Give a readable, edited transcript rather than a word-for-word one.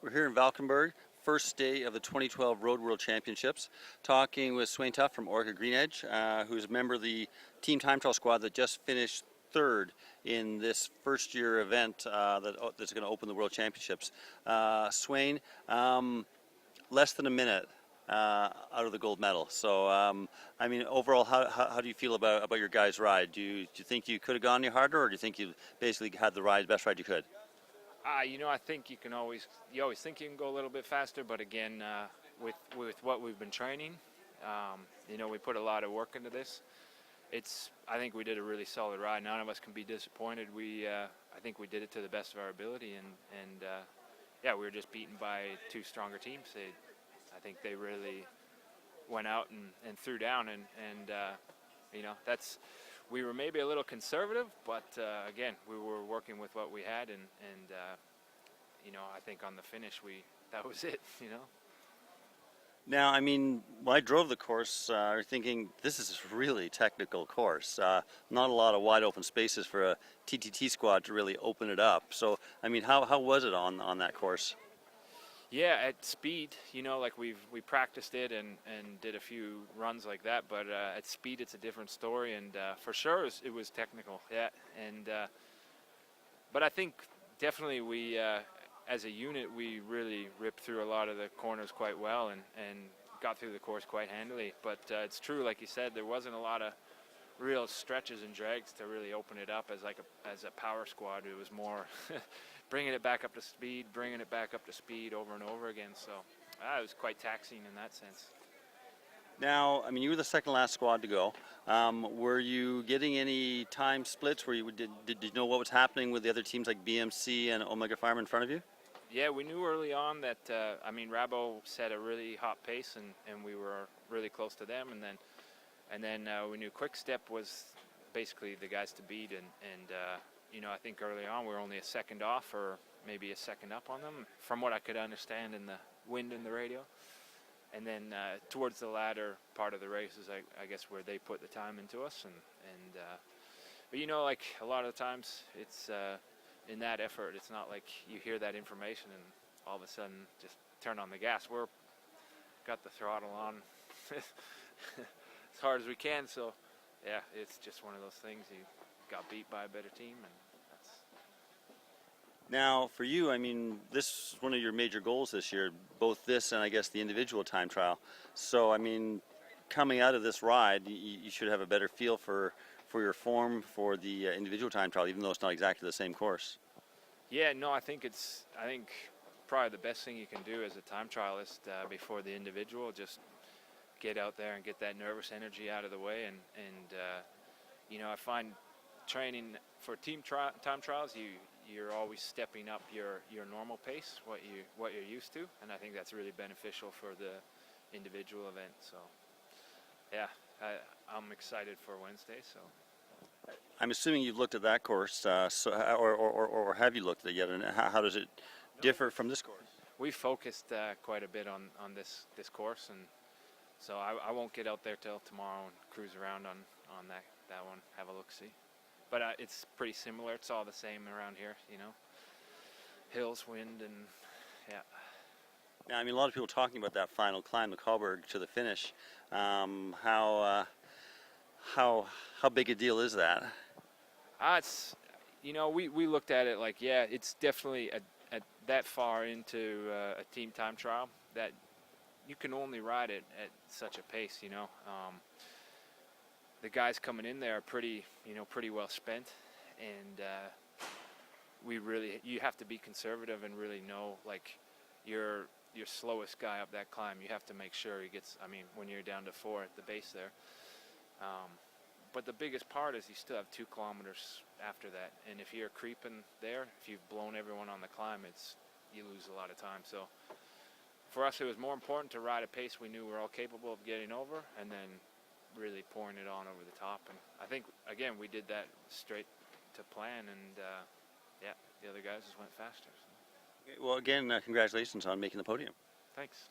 We're here in Valkenburg, first day of the 2012 Road World Championships, talking with Svein Tuft from Orica-GreenEDGE, who's a member of the team time trial squad that just finished third in this first year event that's going to open the World Championships. Svein, less than a minute out of the gold medal. So, I mean, overall, how do you feel about your guys' ride? Do you think you could have gone any harder, or do you think you basically had the best ride you could? I think you always think you can go a little bit faster, but again, with what we've been training, we put a lot of work into this. I think we did a really solid ride. None of us can be disappointed. I think we did it to the best of our ability, and we were just beaten by two stronger teams. I think they really went out and threw down, and we were maybe a little conservative, but again, we were working with what we had, and I think on the finish that was it. Now, I mean, when I drove the course, I was thinking this is a really technical course. Not a lot of wide open spaces for a TTT squad to really open it up. So, I mean, how was it on that course? Yeah, at speed, like we practiced it and did a few runs like that, but at speed it's a different story, and for sure it was technical, yeah. But I think definitely we, as a unit, we really ripped through a lot of the corners quite well and got through the course quite handily. But it's true, like you said, there wasn't a lot of real stretches and drags to really open it up as a power squad. It was more bringing it back up to speed over and over again. So it was quite taxing in that sense. Now, I mean, you were the second last squad to go. Were you getting any time splits? Did you know what was happening with the other teams like BMC and Omega Pharma in front of you? Yeah, we knew early on that, Rabo set a really hot pace, and we were really close to them, and then we knew Quick Step was basically the guys to beat, and I think early on we were only a second off, or maybe a second up on them, from what I could understand in the wind in the radio. And then towards the latter part of the race is, I guess, where they put the time into us, but like a lot of the times, it's in that effort, it's not like you hear that information and all of a sudden just turn on the gas. We're got the throttle on as hard as we can. So yeah, it's just one of those things. You got beat by a better team, and that's. Now, for you, I mean, this is one of your major goals this year, both this and I guess the individual time trial. So, I mean, coming out of this ride, you should have a better feel for your form for the individual time trial, even though it's not exactly the same course. Yeah, no, I think probably the best thing you can do as a time trialist before the individual. Just get out there and get that nervous energy out of the way, and I find training for time trials, you're always stepping up your normal pace, what you're used to, and I think that's really beneficial for the individual event. So yeah, I'm excited for Wednesday. So I'm assuming you've looked at that course, or have you looked at it yet? And how does it differ from this course? We focused quite a bit on this course, and so I won't get out there till tomorrow and cruise around on that one, have a look-see. But it's pretty similar. It's all the same around here, hills, wind, and yeah. Now, I mean, a lot of people talking about that final climb, the Valkenburg, to the finish. How big a deal is that? It's we looked at it like, yeah, it's definitely that far into a team time trial that you can only ride it at such a pace. The guys coming in there are pretty well spent, and you have to be conservative and really know, like, your slowest guy up that climb, you have to make sure he gets, when you're down to 4 at the base there. But the biggest part is you still have 2 kilometers after that, and if you're creeping there, if you've blown everyone on the climb, you lose a lot of time. So for us, it was more important to ride a pace we knew we were all capable of getting over, and then really pouring it on over the top. And I think, again, we did that straight to plan, and the other guys just went faster. So. Well, again, congratulations on making the podium. Thanks.